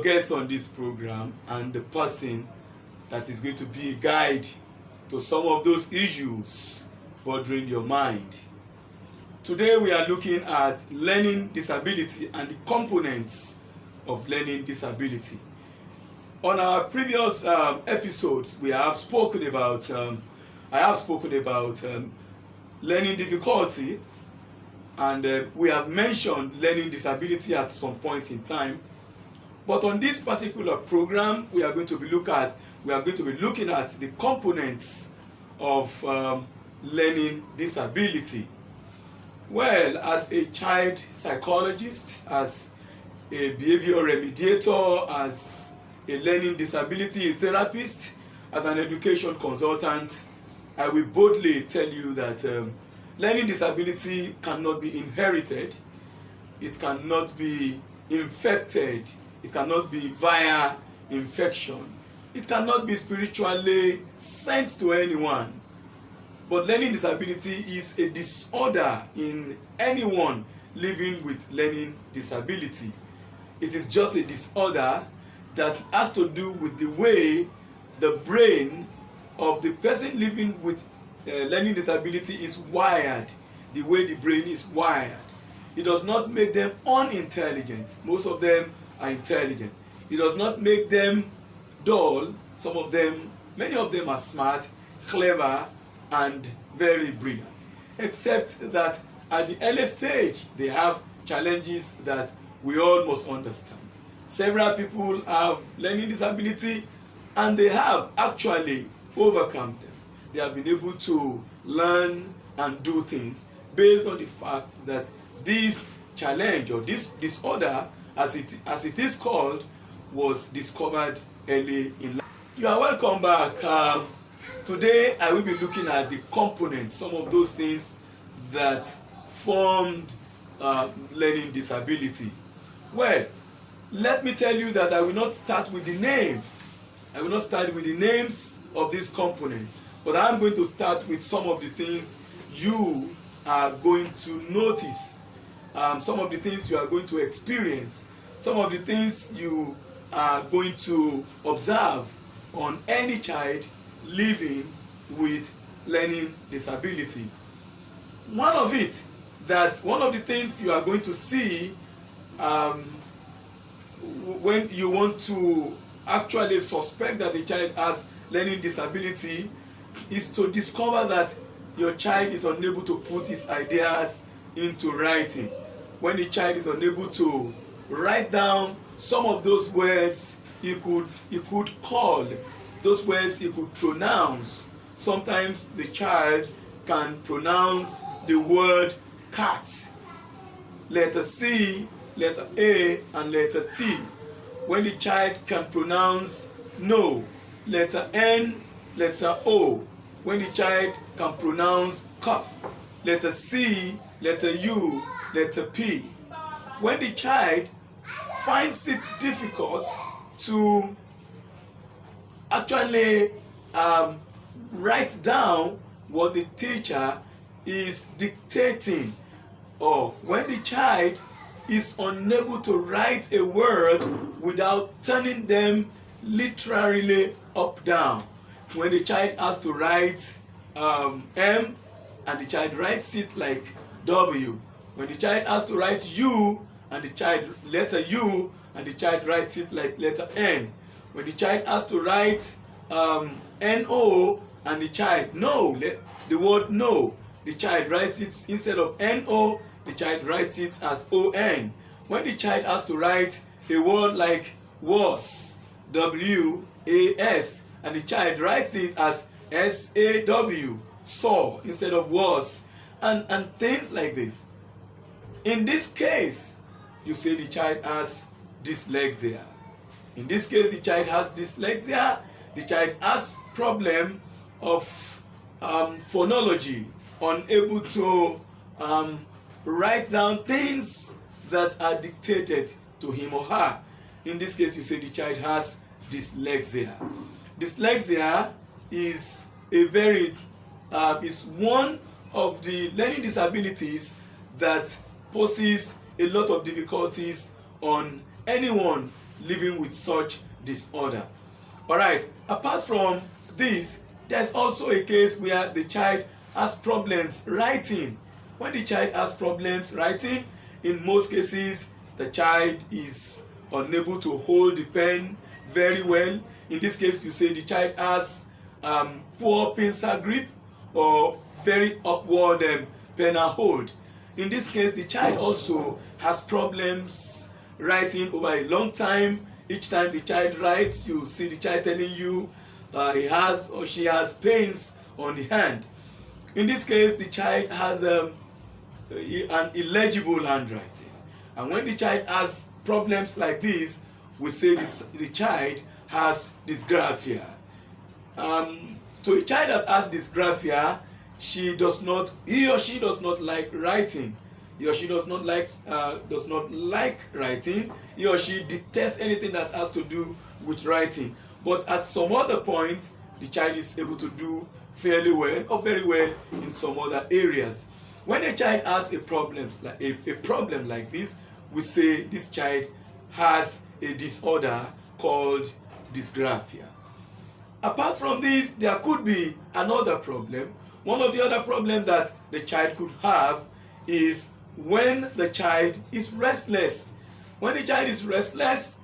your guest on this program and the person that is going to be a guide to some of those issues bothering your mind. Today we are looking at learning disability and the components of learning disability. On our previous episodes, I have spoken about learning difficulties, and we have mentioned learning disability at some point in time. But on this particular program, we are going to be looking at the components of learning disability. Well, as a child psychologist, as a behavioral remediator, as a learning disability therapist, as an education consultant, I will boldly tell you that learning disability cannot be inherited, it cannot be infected, it cannot be via infection, it cannot be spiritually sent to anyone. But learning disability is a disorder in anyone living with learning disability. It is just a disorder that has to do with the way the brain of the person living with learning disability is wired, the way the brain is wired. It does not make them unintelligent. Most of them are intelligent. It does not make them dull. Many of them are smart, clever, and very brilliant. Except that at the early stage, they have challenges that we all must understand. Several people have learning disability and they have actually overcome them. They have been able to learn and do things based on the fact that this challenge or this disorder, as it is called, was discovered early in life. You are welcome back. Today I will be looking at the components, some of those things that formed learning disability. Well, let me tell you that I will not start with the names. I will not start with the names of these components, but I am going to start with some of the things you are going to notice, some of the things you are going to experience, some of the things you are going to observe on any child living with learning disability. One of the things you are going to see when you want to actually suspect that a child has learning disability is to discover that your child is unable to put his ideas into writing. When the child is unable to write down some of those words he could call, those words he could pronounce. Sometimes the child can pronounce the word cat, letter C, letter A, and letter T. When the child can pronounce no, letter N, letter O. When the child can pronounce cup, letter C, letter U, letter P. When the child finds it difficult to actually write down what the teacher is dictating, or when the child is unable to write a word without turning them literally up down. When the child has to write M and the child writes it like W. When the child has to write U and the child letter U and the child writes it like letter N. When the child has to write NO and the child no, the word no, the child writes it instead of NO, the child writes it as ON. When the child has to write a word like was, WAS, and the child writes it as SAW, saw, instead of was, and things like this. In this case, you say the child has dyslexia. In this case, the child has dyslexia. The child has problem of phonology, unable to write down things that are dictated to him or her. In this case, you say the child has dyslexia. Dyslexia is is one of the learning disabilities that poses a lot of difficulties on anyone living with such disorder. All right, apart from this, there's also a case where the child has problems writing. When the child has problems writing, in most cases the child is unable to hold the pen very well. In this case, you say the child has poor pencil grip or very awkward pen hold. In this case, the child also has problems writing over a long time. Each time the child writes, you see the child telling you he has or she has pains on the hand. In this case, the child has an illegible handwriting. And when the child has problems like this, we say the child has dysgraphia. To a child that has dysgraphia, he or she does not like writing. He or she does not like writing. He or she detests anything that has to do with writing. But at some other point, the child is able to do fairly well or very well in some other areas. When a child has a problem like this, we say this child has a disorder called dysgraphia. Apart from this, there could be another problem. One of the other problems that the child could have is when the child is restless. When the child is restless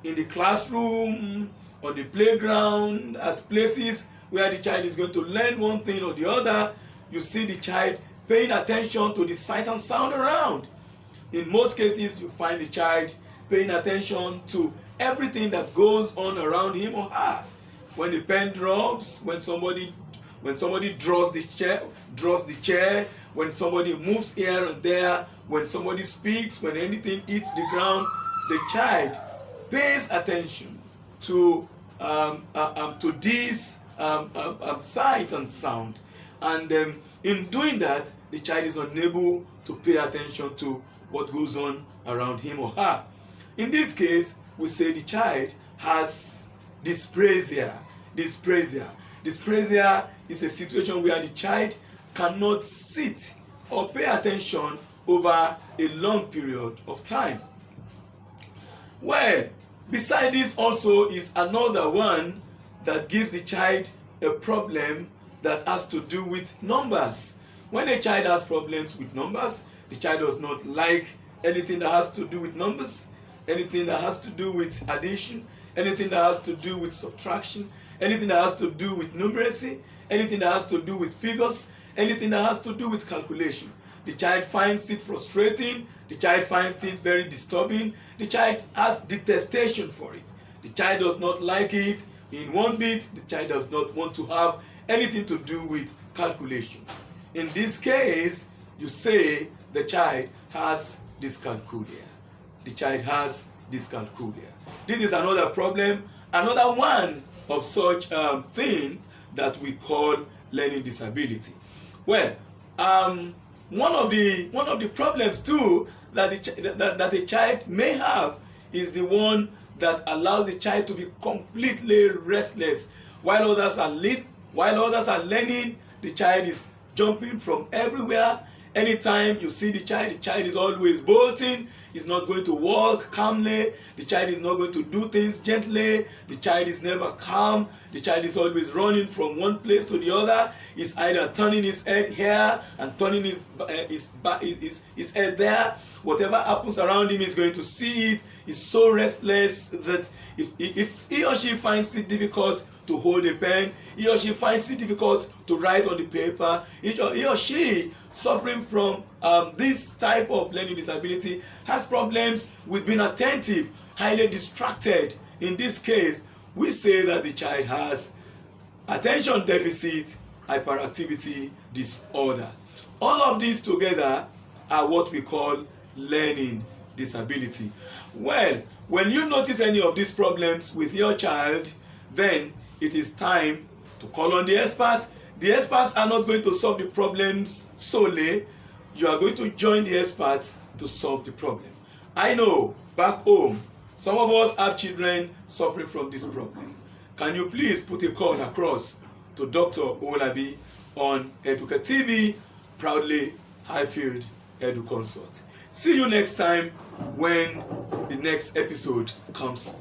in the classroom, on the playground, at places where the child is going to learn one thing or the other, you see the child paying attention to the sight and sound around. In most cases, you find the child paying attention to everything that goes on around him or her. When the pen drops, when somebody draws the chair, when somebody moves here and there, when somebody speaks, when anything hits the ground, the child pays attention to this sight and sound. And in doing that, the child is unable to pay attention to what goes on around him or her. In this case, we say the child has dysprasia. Dysprasia is a situation where the child cannot sit or pay attention over a long period of time. Well, beside this also is another one that gives the child a problem that has to do with numbers. When a child has problems with numbers, the child does not like anything that has to do with numbers, anything that has to do with addition, anything that has to do with subtraction, anything that has to do with numeracy, anything that has to do with figures, anything that has to do with calculation. The child finds it frustrating, the child finds it very disturbing, the child has detestation for it. The child does not like it in one bit, the child does not want to have anything to do with calculation. In this case, you say the child has dyscalculia. The child has dyscalculia. This is another problem, another one of such things that we call learning disability. Well, one of the problems too that a child may have is the one that allows the child to be completely restless. While others are learning, the child is jumping from everywhere. Anytime you see the child is always bolting. He's not going to walk calmly. The child is not going to do things gently. The child is never calm. The child is always running from one place to the other. He's either turning his head here and turning his head there. Whatever happens around him, he's going to see it. He's so restless that if he or she finds it difficult to hold a pen, he or she finds it difficult to write on the paper, he or she suffering from this type of learning disability has problems with being attentive, highly distracted. In this case, we say that the child has attention deficit hyperactivity disorder. All of these together are what we call learning disability. Well, when you notice any of these problems with your child, then it is time to call on the expert. The experts are not going to solve the problems solely. You are going to join the experts to solve the problem. I know back home, some of us have children suffering from this problem. Can you please put a call across to Dr. Olabi on Educa TV, proudly Highfield Edu Consult. See you next time when the next episode comes